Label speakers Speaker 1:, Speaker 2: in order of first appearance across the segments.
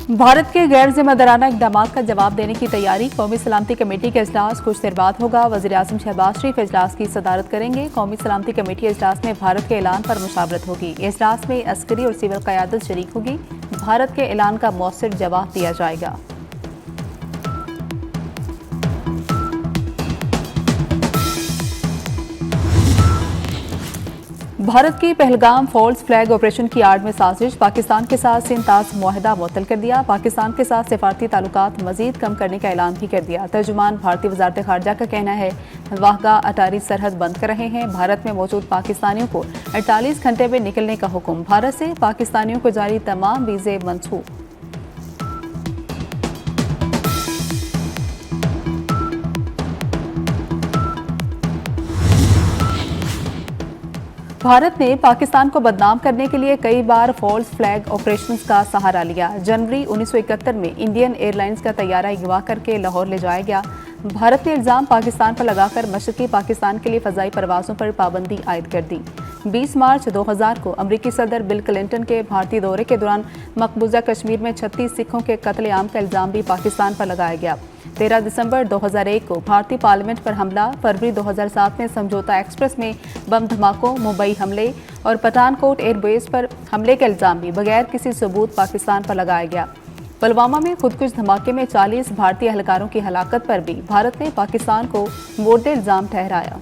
Speaker 1: भारत के गैर जिम्मेदाराना इकदाम का जवाब देने की तैयारी। कौमी सलामती कमेटी का इजलास कुछ देर बाद होगा। वज़ीर-ए-आज़म शहबाज शरीफ इजलास की सदारत करेंगे। कौमी सलामती कमेटी इजलास में भारत के ऐलान पर मुशावरत होगी। इजलास में अस्करी और सिविल क़यादत शरीक होगी। भारत के ऐलान का मौसर जवाब दिया जाएगा। भारत की पहलगाम फॉल्स फ्लैग ऑपरेशन की आड़ में साजिश। पाकिस्तान के साथ सिंताज मुआहदा मुअत्तल कर दिया। पाकिस्तान के साथ सिफारती ताल्लुकात मजीद कम करने का ऐलान भी कर दिया। तर्जुमान भारतीय वजारत खारजा का कहना है वाहगा अटारी सरहद बंद कर रहे हैं। भारत में मौजूद पाकिस्तानियों को 48 घंटे में निकलने का हुक्म। भारत से पाकिस्तानियों को जारी तमाम वीजे मनसूख। भारत ने पाकिस्तान को बदनाम करने के लिए कई बार फॉल्स फ्लैग ऑपरेशंस का सहारा लिया। जनवरी 1971 में इंडियन एयरलाइंस का तैयारा अगवा करके लाहौर ले जाया गया। भारत ने इल्ज़ाम पाकिस्तान पर लगाकर मशरक़ी पाकिस्तान के लिए फ़ज़ाई परवाज़ों पर पाबंदी आयद कर दी। 20 मार्च 2000 को अमरीकी सदर बिल क्लिंटन के भारतीय दौरे के दौरान मकबूजा कश्मीर में 36 सिखों के कत्लेआम का इल्ज़ाम भी पाकिस्तान पर लगाया गया। 13 दिसंबर 2001 को भारतीय पार्लियामेंट पर हमला। फरवरी 2007 में समझौता एक्सप्रेस में बम धमाकों, मुंबई हमले और पठानकोट एयरबेस पर हमले का इल्ज़ाम भी बगैर किसी सबूत पाकिस्तान पर लगाया गया। पुलवामा में खुदकुश धमाके में 40 भारतीय एहलकारों की हलाकत पर भी भारत ने पाकिस्तान को मोटे इल्ज़ाम ठहराया।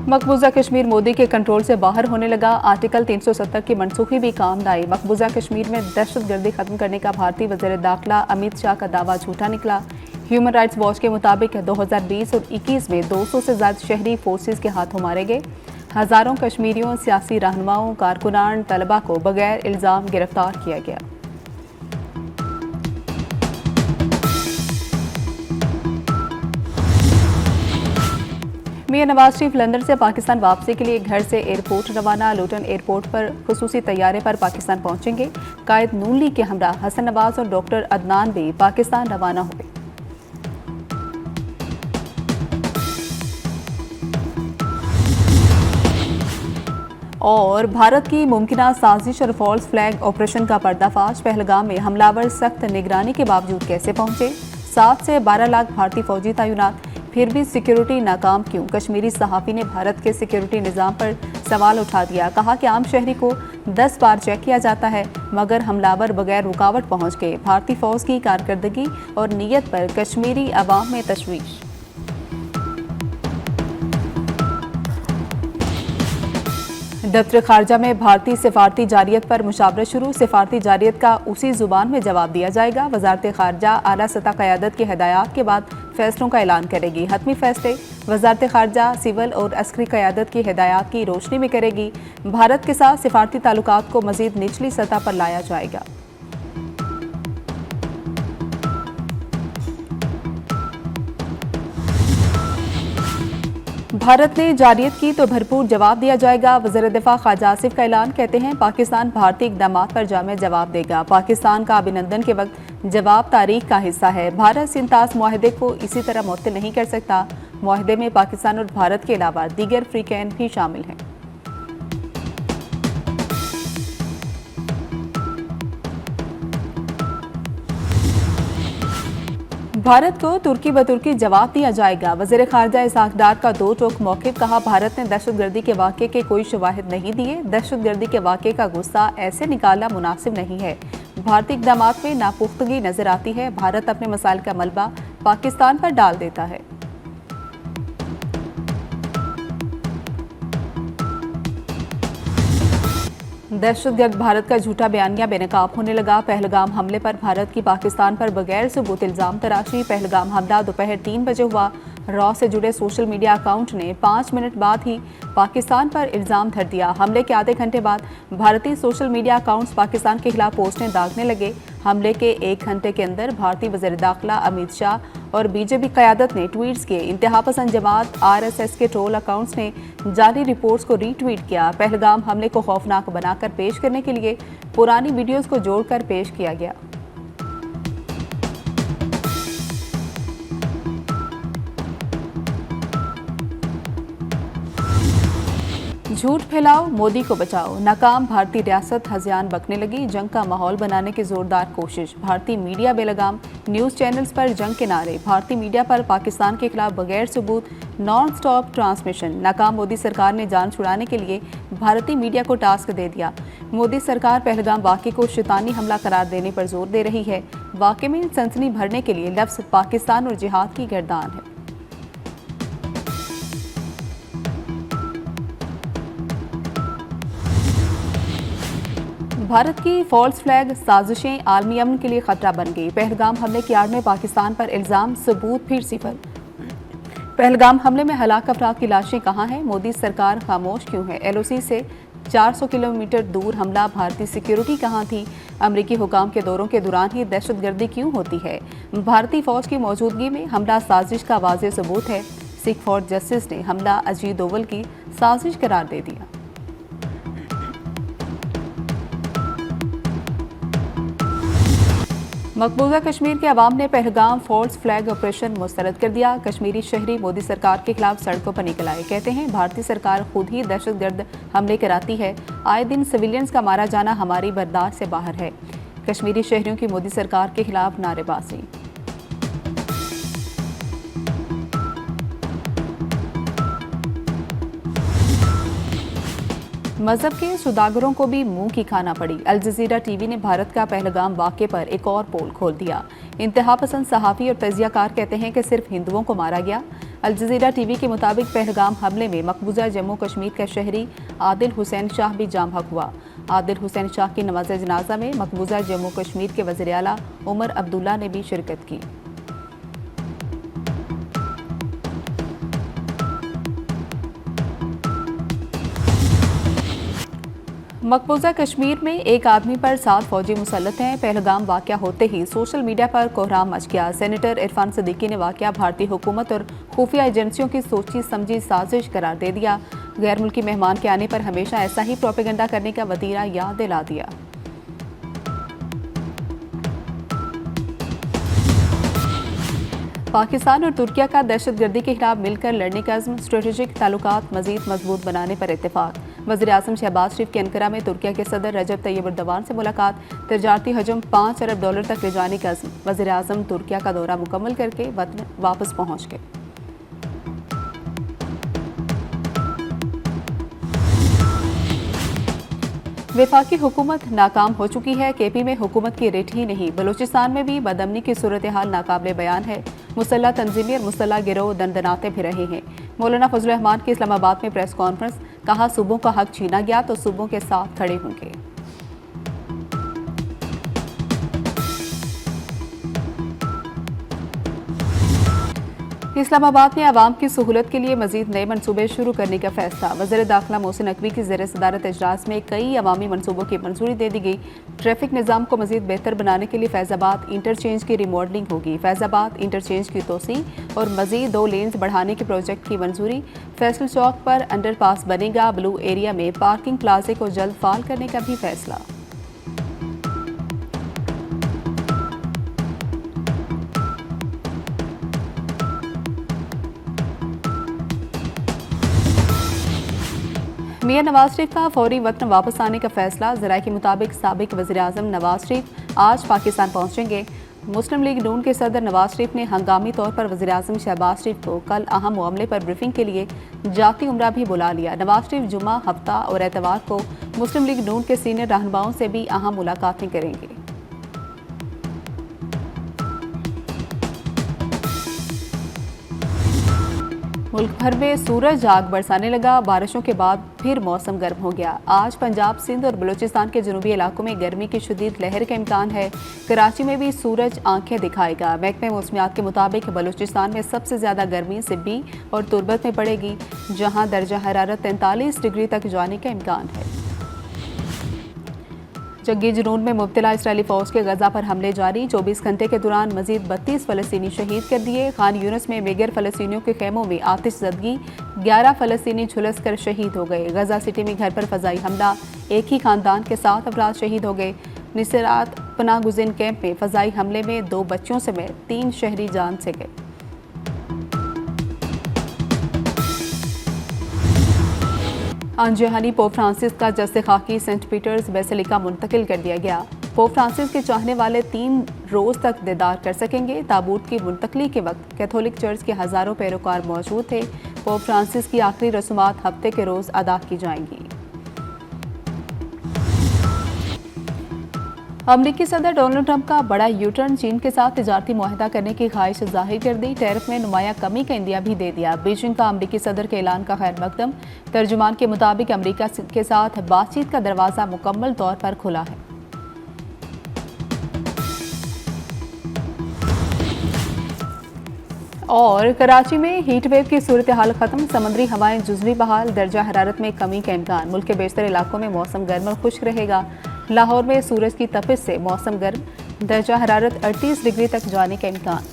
Speaker 1: मकबूजा कश्मीर मोदी के कंट्रोल से बाहर होने लगा। आर्टिकल 370 की मनसूखी भी काम न आई। मकबूजा कश्मीर में दहशतगर्दी खत्म करने का भारतीय वज़ीर दाखिला अमित शाह का दावा झूठा निकला। ह्यूमन राइट्स वॉच के मुताबिक 2020 और 21 में 200 से ज़्यादा शहरी फोर्सेस के हाथों मारे गए। हज़ारों कश्मीरियों, सियासी रहनुमाओं, कारकुनान, तलबा को बगैर इल्ज़ाम गिरफ्तार किया गया। मियां नवाज शरीफ लंदन से पाकिस्तान वापसी के लिए घर से एयरपोर्ट रवाना। लूटन एयरपोर्ट पर खुसूसी तैयारे पर पाकिस्तान पहुंचेंगे। कायद नून लीग के हमरा हसन नवाज और डॉक्टर अदनान भी पाकिस्तान रवाना हुए। और भारत की मुमकिना साजिश और फॉल्स फ्लैग ऑपरेशन का पर्दाफाश। पहलगाम में हमलावर सख्त निगरानी के बावजूद कैसे पहुंचे? 7 से 12 लाख भारतीय फौजी तैनात, फिर भी सिक्योरिटी नाकाम क्यों? कश्मीरी सहाफ़ी ने भारत के सिक्योरिटी निज़ाम पर सवाल उठा दिया। कहा कि आम शहरी को 10 बार चेक किया जाता है मगर हमलावर बगैर रुकावट पहुंच गए। भारतीय फौज की कारकर्दगी और नीयत पर कश्मीरी अवाम में तशवीश। दफ्तर खारजा में भारतीय सिफारती जारियत पर मुशावरत शुरू। सिफारती जारियत का उसी जुबान में जवाब दिया जाएगा। वजारत खारजा आला सतह क़यादत की हिदायत के बाद फैसलों का ऐलान करेगी। हतमी फैसले वजारत खारजा सिविल और अस्करी क़यादत की हिदायत की रोशनी में करेगी। भारत के साथ सिफारती ताल्लुकात को मज़ीद निचली सतह पर लाया जाएगा। भारत ने जारियत की तो भरपूर जवाब दिया जाएगा। वज़ीर दिफा ख्वाजा आसिफ का ऐलान। कहते हैं पाकिस्तान भारतीय इक़दामात पर जामे जवाब देगा। पाकिस्तान का अभिनंदन के वक्त जवाब तारीख का हिस्सा है। भारत सिंताज मुआहदे को इसी तरह मुअत्तल नहीं कर सकता। मुआहदे में पाकिस्तान और भारत के अलावा दीगर फ्रीकैन भी शामिल हैं। भारत को तुर्की बतुर्की जवाब दिया जाएगा। वज़ीर खारजा इसहाक डार का दो टोक मौक़िफ़। कहा भारत ने दहशतगर्दी के वाक़े के कोई शवाहिद नहीं दिए। दहशतगर्दी के वाक़े का गुस्सा ऐसे निकालना मुनासिब नहीं है। भारतीय इक़दामात में नापुख्तगी नजर आती है। भारत अपने मसाइल का मलबा पाकिस्तान पर डाल देता है। दहशतगर्द भारत का झूठा बयानिया बेनकाब होने लगा। पहलगाम हमले पर भारत की पाकिस्तान पर बगैर सबूत इल्ज़ाम तराशी। पहलगाम हमला दोपहर 3 बजे हुआ। रॉ से जुड़े सोशल मीडिया अकाउंट ने 5 मिनट बाद ही पाकिस्तान पर इल्ज़ाम धर दिया। हमले के आधे घंटे बाद भारतीय सोशल मीडिया अकाउंट्स पाकिस्तान के खिलाफ पोस्टें दागने लगे। हमले के 1 घंटे के अंदर भारतीय वज़ीर दाखिला अमित शाह और बीजेपी क़यादत ने ट्वीट्स किए। इंतहा पसंद जमात RSS के ट्रोल अकाउंट्स ने जाली रिपोर्ट्स को रीट्वीट किया। पहलगाम हमले को खौफनाक बनाकर पेश करने के लिए पुरानी वीडियोज़ को जोड़कर पेश किया गया। झूठ फैलाओ, मोदी को बचाओ, नाकाम भारतीय रियासत हज़ियान बकने लगी, जंग का माहौल बनाने की जोरदार कोशिश, भारतीय मीडिया बेलगाम, न्यूज़ चैनल्स पर जंग के नारे, भारतीय मीडिया पर पाकिस्तान के खिलाफ बगैर सबूत नॉन स्टॉप ट्रांसमिशन, नाकाम मोदी सरकार ने जान छुड़ाने के लिए भारतीय मीडिया को टास्क दे दिया। मोदी सरकार पहलगाम वाक़े को शैतानी हमला करार देने पर जोर दे रही है। वाक़े में सनसनी भरने के लिए लफ्ज़ पाकिस्तान और जिहाद की गर्दान है। भारत की फॉल्स फ्लैग साजिशें आलमी अमन के लिए खतरा बन गई। पहलगाम हमले की आड़ में पाकिस्तान पर इल्ज़ाम, सबूत फिर सिफर। पहलगाम हमले में हलाक अफराद की लाशें कहाँ हैं? मोदी सरकार खामोश क्यों है? LOC से 400 किलोमीटर दूर हमला, भारतीय सिक्योरिटी कहाँ थी? अमरीकी हुकाम के दौरों के दौरान ही दहशतगर्दी क्यों होती है? भारतीय फौज की मौजूदगी में हमला साजिश का वाज़ेह सबूत है। सिख फॉर जस्टिस ने हमला अजीत दोवल की साजिश करार दे दिया। मकबूजा कश्मीर के अवाम ने पहलगाम फॉल्स फ्लैग ऑपरेशन मुस्तरद कर दिया। कश्मीरी शहरी मोदी सरकार के खिलाफ सड़कों पर निकल आए। कहते हैं भारतीय सरकार खुद ही दहशतगर्द हमले कराती है। आए दिन सिविलियंस का मारा जाना हमारी बर्दाश्त से बाहर है। कश्मीरी शहरियों की मोदी सरकार के खिलाफ नारेबाजी। मजहब के सौदागरों को भी मुंह की खाना पड़ी। अल जजीरा टीवी ने भारत का पहलगाम वाक़े पर एक और पोल खोल दिया। इंतहा पसंद सहाफ़ी और तजियाकार कहते हैं कि सिर्फ हिंदुओं को मारा गया। अल जजीरा टीवी के मुताबिक पहलगाम हमले में मकबूजा जम्मू कश्मीर का शहरी आदिल हुसैन शाह भी जाम हक हुआ। आदिल हुसैन शाह की नमाज जनाजा में मकबूजा जम्मू कश्मीर के वज़ीर आला उमर अब्दुल्ला ने भी शिरकत की। मकबूजा कश्मीर में एक आदमी पर 7 फौजी मुसल्लत हैं। पहलगाम वाक़या होते ही सोशल मीडिया पर कोहराम मच गया। सेनेटर इरफान सिद्दीकी ने वाक़या भारतीय हुकूमत और खुफिया एजेंसियों की सोची समझी साजिश करार दे दिया। गैर मुल्की मेहमान के आने पर हमेशा ऐसा ही प्रोपेगेंडा करने का वतीरा याद दिला दिया। पाकिस्तान और तुर्किया का दहशतगर्दी के खिलाफ मिलकर लड़ने का अज़्म, स्ट्रेटेजिक ताल्लुकात मज़ीद मजबूत बनाने पर इत्तेफाक। वज़ीर आज़म शहबाज शरीफ की अंकारा में तुर्किया के सदर रजब तैयब एर्दोगान से मुलाकात। तजारती हजम $5 अरब तक ले जाने का अज़्म। वज़ीर आज़म तुर्किया का दौरा मुकम्मल करके वतन वापस पहुँच गए। वफाकी हुकूमत नाकाम हो चुकी है। KP में हुकूमत की रेट ही नहीं, बलूचिस्तान में भी बदअमनी की सूरत हाल नाकाबिले बयान है। मुसल्लह तंजीमें और मुसल्लह गिरोह दंदनाते फिर रहे हैं। मौलाना फजल रहमान की इस्लामाबाद में प्रेस कॉन्फ्रेंस, कहा सूबों का हक छीना गया तो सूबों के साथ खड़े होंगे। इस्लामाबाद में आवाम की सहूलत के लिए मजीद नए मनसूबे शुरू करने का फैसला। वज़ीर दाखिला मोहसिन नकवी की ज़ेर सदारत इजलास में कई अवामी मनसूबों की मंजूरी दे दी गई। ट्रैफिक निज़ाम को मजीद बेहतर बनाने के लिए फैज़ाबाद इंटरचेंज की रिमॉडलिंग होगी। फैज़ाबाद इंटरचेंज की तोसी और मजीद 2 लेन्स बढ़ाने के प्रोजेक्ट की मंजूरी। फैसल चौक पर अंडरपास बनेगा। ब्लू एरिया में पार्किंग प्लाजे को जल्द फाल करने का भी फैसला। मियां नवाज शरीफ का फौरी वतन वापस आने का फैसला। ज़राए के मुताबिक साबिक वज़ीर आज़म नवाज शरीफ आज पाकिस्तान पहुंचेंगे। मुस्लिम लीग नून के सदर नवाज शरीफ ने हंगामी तौर पर वज़ीर आज़म शहबाज शरीफ को कल अहम मामले पर ब्रीफिंग के लिए जाती उम्रा भी बुला लिया। नवाज शरीफ जुमा, हफ्ता और एतवार को मुस्लिम लीग नून के सीनियर रहनुमाओं से भी अहम मुलाकातें करेंगे। मुल्क भर में सूरज आग बरसाने लगा। बारिशों के बाद फिर मौसम गर्म हो गया। आज पंजाब, सिंध और बलूचिस्तान के जनूबी इलाकों में गर्मी की शदीद लहर का इम्कान है। कराची में भी सूरज आंखें दिखाएगा। महकमे मौसमियात के मुताबिक बलूचिस्तान में सबसे ज़्यादा गर्मी सिब्बी और तुर्बत में पड़ेगी, जहां दर्जा हरारत 43 डिग्री तक जाने का इम्कान है। जंगी जुनून में मुब्तला इसराइली फौज के गजा पर हमले जारी। 24 घंटे के दौरान मजीद 32 फ़लस्तीनी शहीद कर दिए। खान यूनिस में बेघर फ़लस्तीनियों के खेमों में आतिशज़दगी, 11 फ़लस्तीनी झुलस कर शहीद हो गए। गजा सिटी में घर पर फ़ज़ाई हमला, एक ही खानदान के 7 अफराद शहीद हो गए। निसरात पनाह गुज़ीन कैंप में फ़ज़ाई हमले में 2 बच्चों समेत 3 शहरी जान से गए। अनजहानी पोप फ्रांसिस का जस्ते खाकी सेंट पीटर्स बेसिलिका मुंतकिल कर दिया गया। पोप फ्रांसिस के चाहने वाले 3 रोज तक दीदार कर सकेंगे। ताबूत की मुंतकली के वक्त कैथोलिक चर्च के हजारों पैरोकार मौजूद थे। पोप फ्रांसिस की आखिरी रसूमात हफ्ते के रोज अदा की जाएंगी। अमरीकी सदर डोनाल्ड ट्रंप का बड़ा यूटर्न, चीन के साथ तिजारती मुआहदा करने की ख्वाहिश जाहिर कर दी। टैरिफ में नुमाया कमी का इंदिया भी दे दिया। बीजिंग का अमरीकी सदर के ऐलान का खैर मकदम। तर्जुमान के मुताबिक अमरीका के साथ बातचीत का दरवाज़ा मुकम्मल तौर पर खुला है। और कराची में हीट वेव की सूरत हाल खत्म। समुद्री हवाएं जुज़वी बहाल। दर्जा हरारत में कमी का इम्कान। मुल्क के बेशतर इलाकों में मौसम गर्म और खुश्क रहेगा। लाहौर में सूरज की तपिश से मौसम गर्म। दर्जा हरारत 38 डिग्री तक जाने का इम्कान।